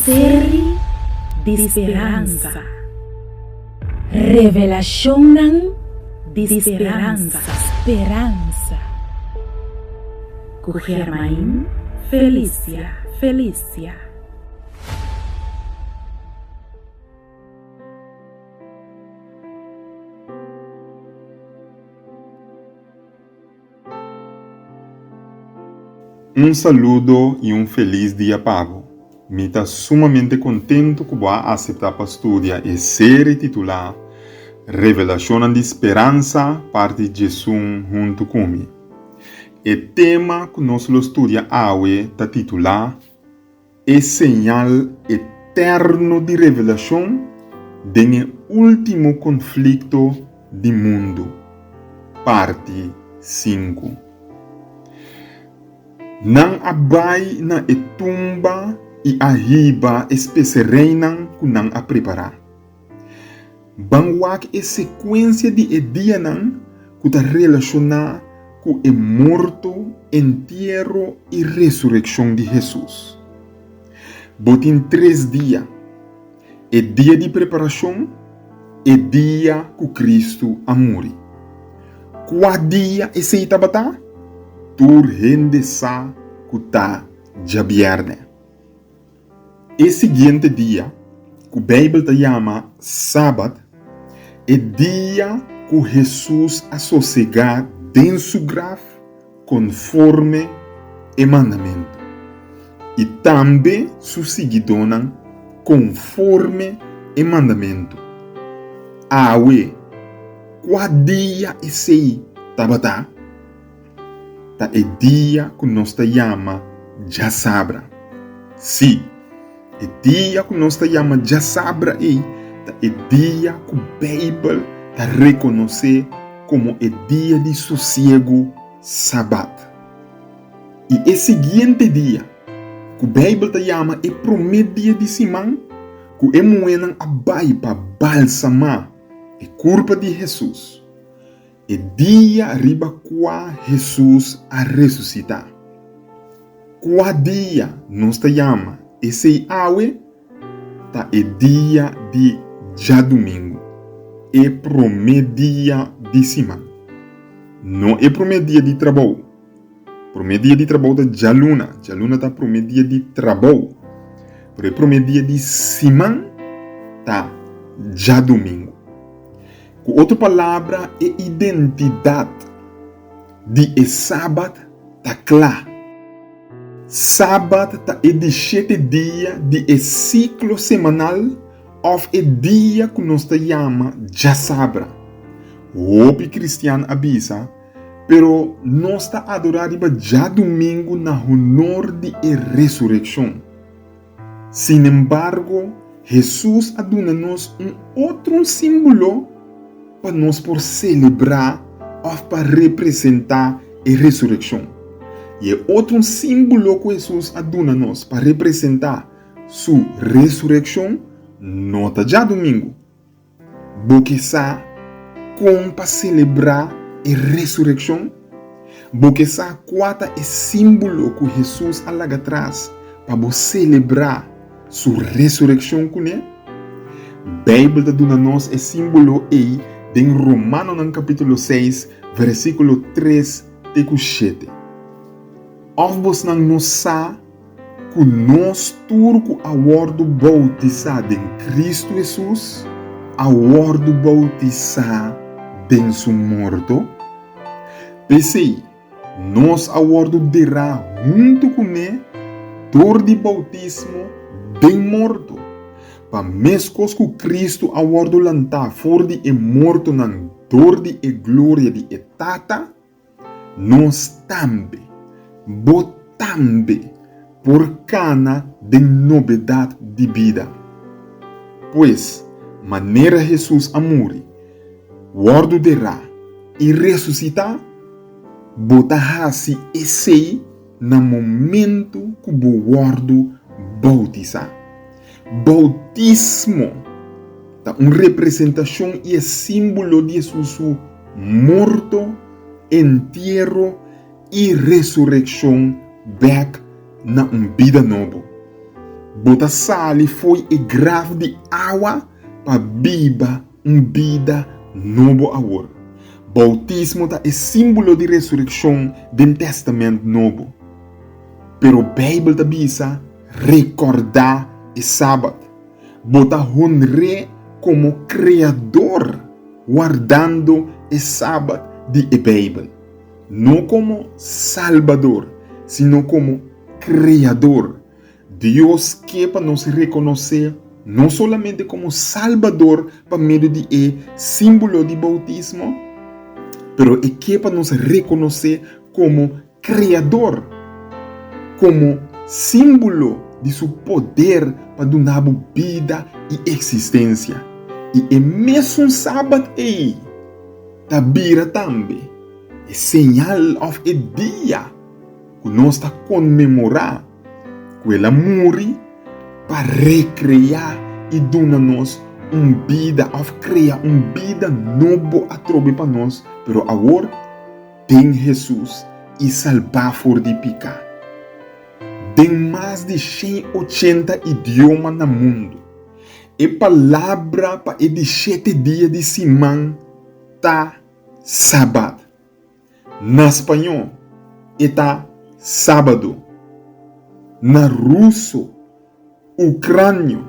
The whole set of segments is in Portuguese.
Série de esperança. Revelação de esperança. Esperança. Com Germain Felícia. Um saludo e um feliz dia pago. Me está sumamente contento que vou aceitar para estudar a série titular Revelação de Esperança, parte de Jesus junto comigo. O tema que nós estudamos hoje está titulado O Sinal Eterno de Revelação do Último Conflito do Mundo, parte 5. Não abai na tumba e arriba espécie reina que não a preparar. Banwak é sequência de dia não que está relacionada com o morto, enterro e ressurreição de Jesus. Botem 3 dias. É dia de preparação, é dia que Cristo amore. 4 dias é seita batá, tur rende sa que está já bierne. E seguinte dia, que a Bíblia chama sábado, é dia que Jesus assossegar dentro do grave conforme o mandamento. E também seus seguidores conforme o mandamento. Awe, 4 dias e 6 tabatá, tá é dia que nós chama já sabra. Sim. O dia que nós chamamos de sabra é o dia que a Bíblia reconhece como o dia de sossego, sábado. E o seguinte dia, que a Bíblia chama o primeiro dia de semana, que é moeda abai para balsamar a corpo de Jesus. O dia riba qua Jesus a ressuscitar. 4 dias nós chamamos esse awe tá é dia de já domingo. É primeiro dia de semana. Não é primeiro dia de trabalho. Primeiro dia de trabalho tá já luna. Já luna tá primeiro dia de trabalho. Pero é primeiro dia de semana tá já domingo. Com outra palavra é identidade de sábado tá claro. Sábado é de 7 dias de ciclo semanal ou é dia que nós chamamos já sabra. O cristiano avisa, pero nós está adorando já domingo na honor de ressurreição. Sin embargo, Jesus aduna-nos outro símbolo para nós por celebrar ou para representar a ressurreição. E é outro símbolo que Jesus aduna-nos para representar sua ressurreição, nota já domingo. Porque sa com para celebrar a ressurreição, porque sa quata é símbolo que Jesus alaga atrás para celebrar sua ressurreição com ele. Bíblia aduna-nos é símbolo aí em Romano no capítulo 6, versículo 3 e 7. Of vos não sa que nós turco a wordo bautizado em Cristo Jesus, a wordo bautizado em seu morto. Pensei, nós a wordo derá junto com ele, dor de bautismo bem morto. Para mescos que Cristo a wordo lantar for de morto na dor de glória de etata, nós também botambe por cana de novidade de vida. Pois, maneira Jesus amore, wordo derá e ressuscitar, botará-se esse no momento que o wordo bautizar. Bautismo é uma representação e símbolo de Jesus morto, enterro e ressurreição back na vida nova. Bota sali foi e graf de água para biba vida novo agora. Bautismo é símbolo de ressurreição do Testamento Novo. Pero a Bíblia está bisa recordar o sábado. Bota honre como criador, guardando o sábado de a Bíblia. Não como salvador, sino como criador. Deus quer para nos reconhecer não somente como salvador por meio de símbolo de bautismo, pero quer para nos reconhecer como criador, como símbolo de seu poder para dar vida e existência. E o mesmo sábado aí, tabira também, é sinal of a dia que nós está comemorar que ela morre para recriar e dar-nos vida, of criar vida nova a trobe para nós, pero agora tem Jesus e salvar for de picar. Tem mais de 180 idiomas no mundo. E palavra para de 7 dias de semana tá sábado. Na espanhol, está sábado. Na russo, ucrânio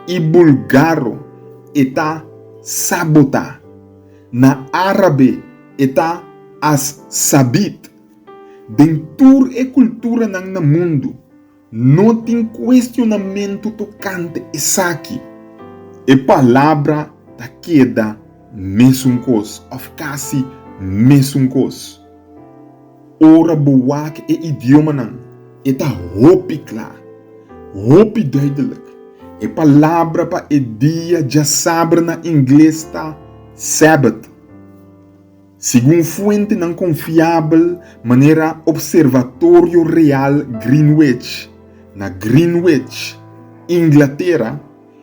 e bulgaro, está sabota. Na árabe, está as sabit. Dentro da cultura no mundo, não tem questionamento tocante isso aqui. A palavra da queda mesmo coisa, ou quase mesmo coisa. Ora boa que é idioma não, está hopi claro, hopi duidelijk. A palavra para o dia já sabe na inglês está Sabbath. Segundo fonte não confiável, maneira Observatório Real Greenwich, na Greenwich, Inglaterra,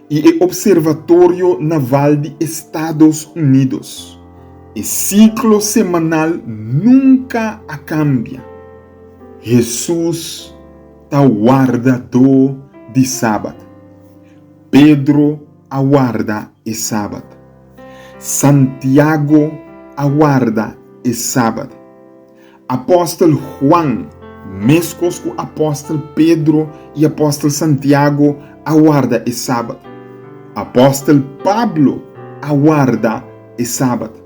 e o Observatório Naval de Estados Unidos. O ciclo semanal nunca cambia. Jesus está guardador de sábado. Pedro aguarda o sábado. Santiago aguarda o sábado. Apóstolo Juan, mescos com apóstolo Pedro e apóstolo Santiago, aguarda o sábado. Apóstolo Pablo aguarda o sábado.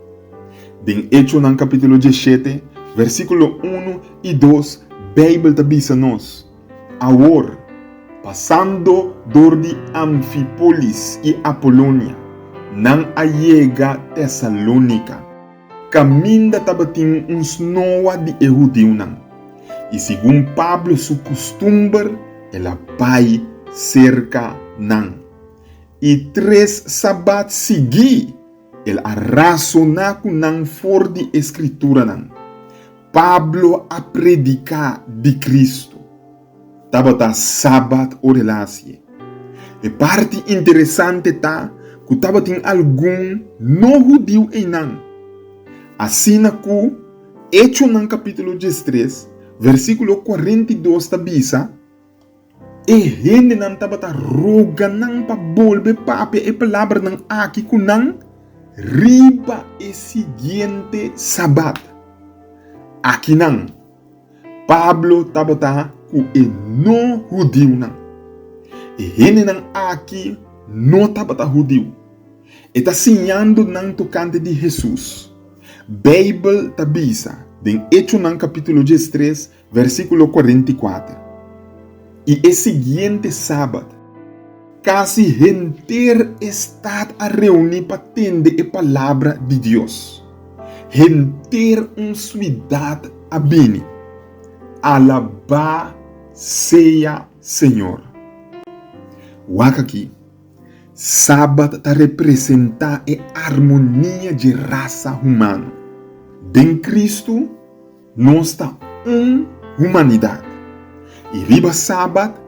Em Hechos, no capítulo 17, versículo 1 e 2, a Bíblia diz a nós: agora, passando dor de Anfípolis e Apolônia, não chega Tessalônica, caminha tabatim uns noa de judeu não. E segundo Pablo, seu costume, ela vai cerca não. E 3 sabat segui, ele raciona com não for de escritura não. Pablo a predicar de Cristo. Tabata sabat o relacie. E parte interessante tá que tava tem algum não judeu em não. Assim na que Hecho no capítulo 13, versículo 42 tá bisa, e gente não tava tá roga não para volver pape e palavra não aqui com não riba e seguinte sabat. Aqui não. Pablo tava tá com e não judeu não. E gente não aqui não tava tá judeu. E tá sinhando não tocante de Jesus. Bíblia tá bisa, em Hecho no capítulo 13, versículo 44. E o seguinte sábado, quase inteiro está a reunir para atender a palavra de Deus. Inteiro cidade a bem. Alabá seja Senhor. Waka aqui. Sábado está representar a harmonia de raça humana. Em Cristo, nós está humanidade. E riba sábado,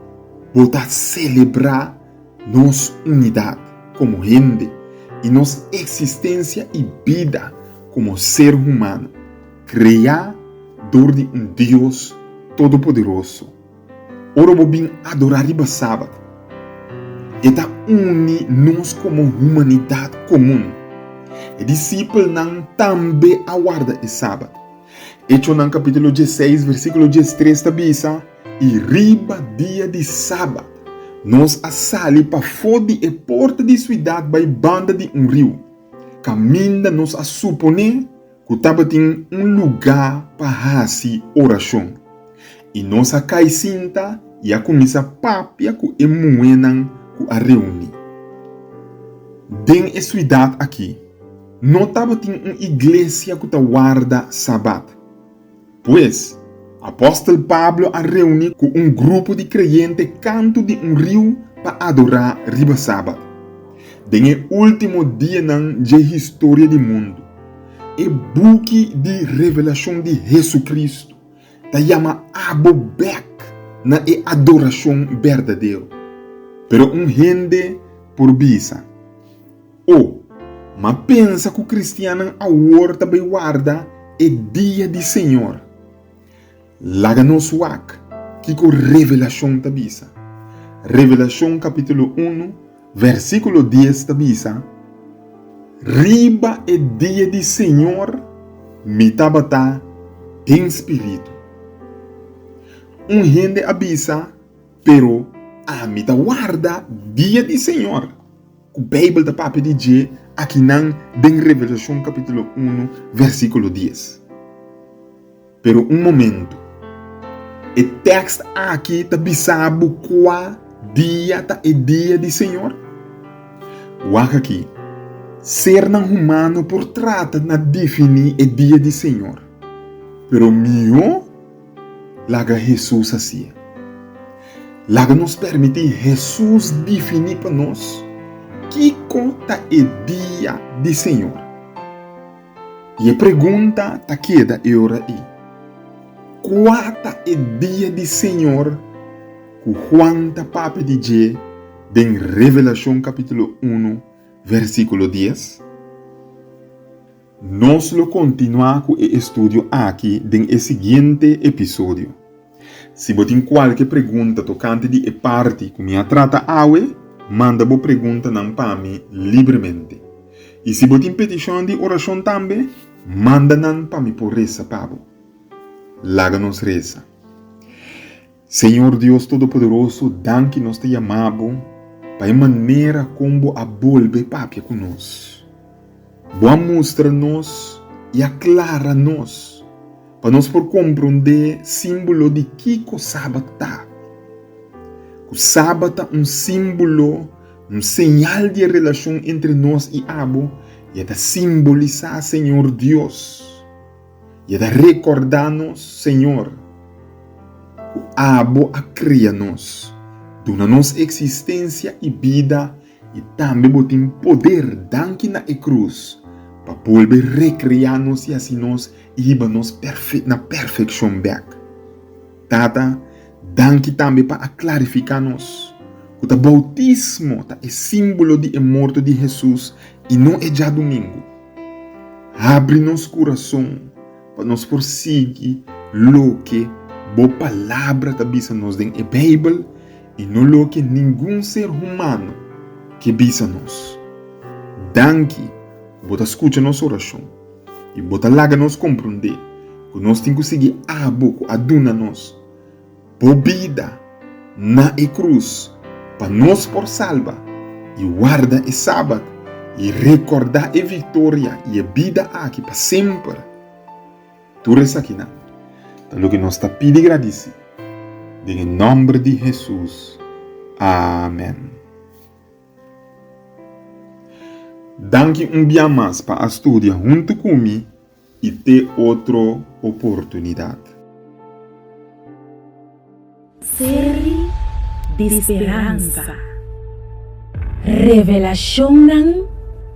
voltar a celebrar nossa unidade como gente e nossa existência e vida como ser humano. Criador de Deus Todo-Poderoso. Ora vou bem adorar riba sábado. Eta uni nós como humanidade comum. E discípulo não também aguarda o sábado. Hecho no capítulo 16, versículo 13, tabisa, e riba dia de sábado, nós assali para fora de porta de cidade by banda de rio. Caminha nos a suponer que estava tem lugar para fazer oração. E nós a cai cinta e a começa papia que emuenam que a reúne. Den a cidade aqui, não estava tem uma igreja que guarda sábado. Pois, apóstolo Pablo a reúne com grupo de creyentes canto de rio para adorar riba sábado. Den o último dia de história do mundo. E buque de revelação de Jesus Cristo. Ta chama abobek na adoração verdadeira. Pero gente por bisa. Mas pensa que o cristiano a horta bem guarda é dia de Senhor. Laga nos wak, que com revelação tabisa. Revelação capítulo 1, versículo 10 tabisa. Riba é dia de Senhor, me tabata em espírito. Gente abisa, pero a me guarda dia de Senhor. O Bíblia da papi de G, aqui não tem Revelação capítulo 1, versículo 10. Pero momento. O texto aqui está bisabo qual dia é dia de Senhor. O aqui, ser não humano por trata de definir o dia de Senhor. Pero meu, laga Jesus assim. Laga nos permite Jesus definir para nós que conta o dia de Senhor. E a pergunta está queda hora aí. Qual é o dia de Senhor que Juan da papi de G em Revelação capítulo 1, versículo 10? Nós lo continuamos com o estudo aqui no seguinte episódio. Se você tem qualquer pergunta tocante de parte que me trata hoje, manda boa pergunta para mim livremente. E se você tem petição de oração também, manda para mim por reza, Pablo. Laga-nos reza. Senhor Deus Todo-Poderoso, danke nos te chamamos para a maneira como a volve papia conosco. Boa mostra-nos e aclara-nos para nós por compreender símbolo de que o sábado está. O sábado é símbolo, sinal de relação entre nós e Abo, e é de simbolizar Senhor Deus. E é de recordar-nos, Senhor, que o Abo a criar-nos, dona nossa existência e vida, e também botem poder danke na cruz, para poder recriar-nos e assim nós íamos na perfeição back. Tata, danke também para clarificar-nos, que o bautismo é símbolo de morte de Jesus e não é já domingo. Abre-nos coração para nós prosseguir lo que boa palavra da bisa nos den a Bíblia e não lo que nenhum ser humano que bisa nos. Danke, bota escuta nossa oração e bota laga nos compreender que nós temos que seguir a boca, a duna nos, por vida na cruz, para nós por salva e guarda o sábado e recordar a vitória e a vida aqui para sempre. Tu reza aqui, não? Então, o que nós está pedindo e agradecendo. Em nome de Jesus. Amém. Danke dia mais para estudar junto comigo e ter outra oportunidade. Série de esperança. Revelação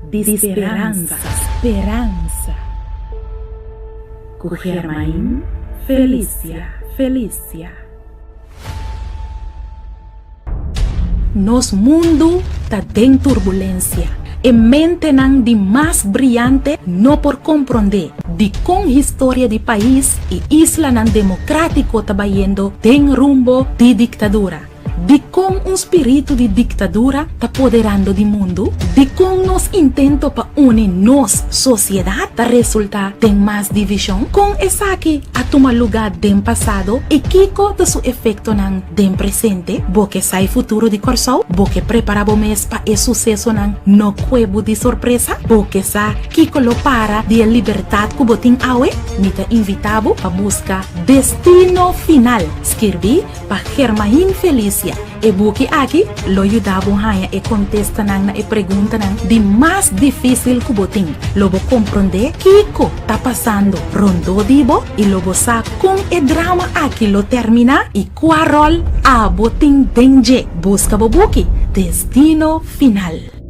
de esperança. Esperança. Com Germain Felícia. Nosso mundo está em turbulência. E mente não de mais brilhante não por compreender de com história de país e isla não democrático está indo tem rumbo de ditadura. De con un espíritu de dictadura está apoderando del mundo, de con nos intento para unirnos sociedad, ta resulta de más división, con esa que a tomar lugar del pasado y kiko de su efecto nan del presente, porque sai futuro de corso, porque preparabo mes para el suceso nan no cuevo de sorpresa, porque sa kiko lo para de libertad cubotín awe, ni te invitabo para buscar destino final, escribí para Germain Felicia, e buki aquí lo ayudabo haya e contesta nan e pregunta nan de más difícil cubotín, lo bo comprende kiko está pasando rondo dibo y lo sa con el drama aquí lo termina y cuarol a botín denje busca bobuki destino final.